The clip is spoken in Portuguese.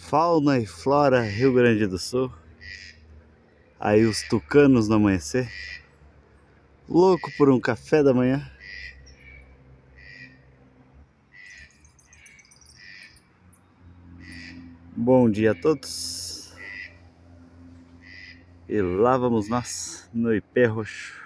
Fauna e flora Rio Grande do Sul. Aí os tucanos no amanhecer. Louco por um café da manhã. Bom dia a todos. E lá vamos nós no Ipê Roxo.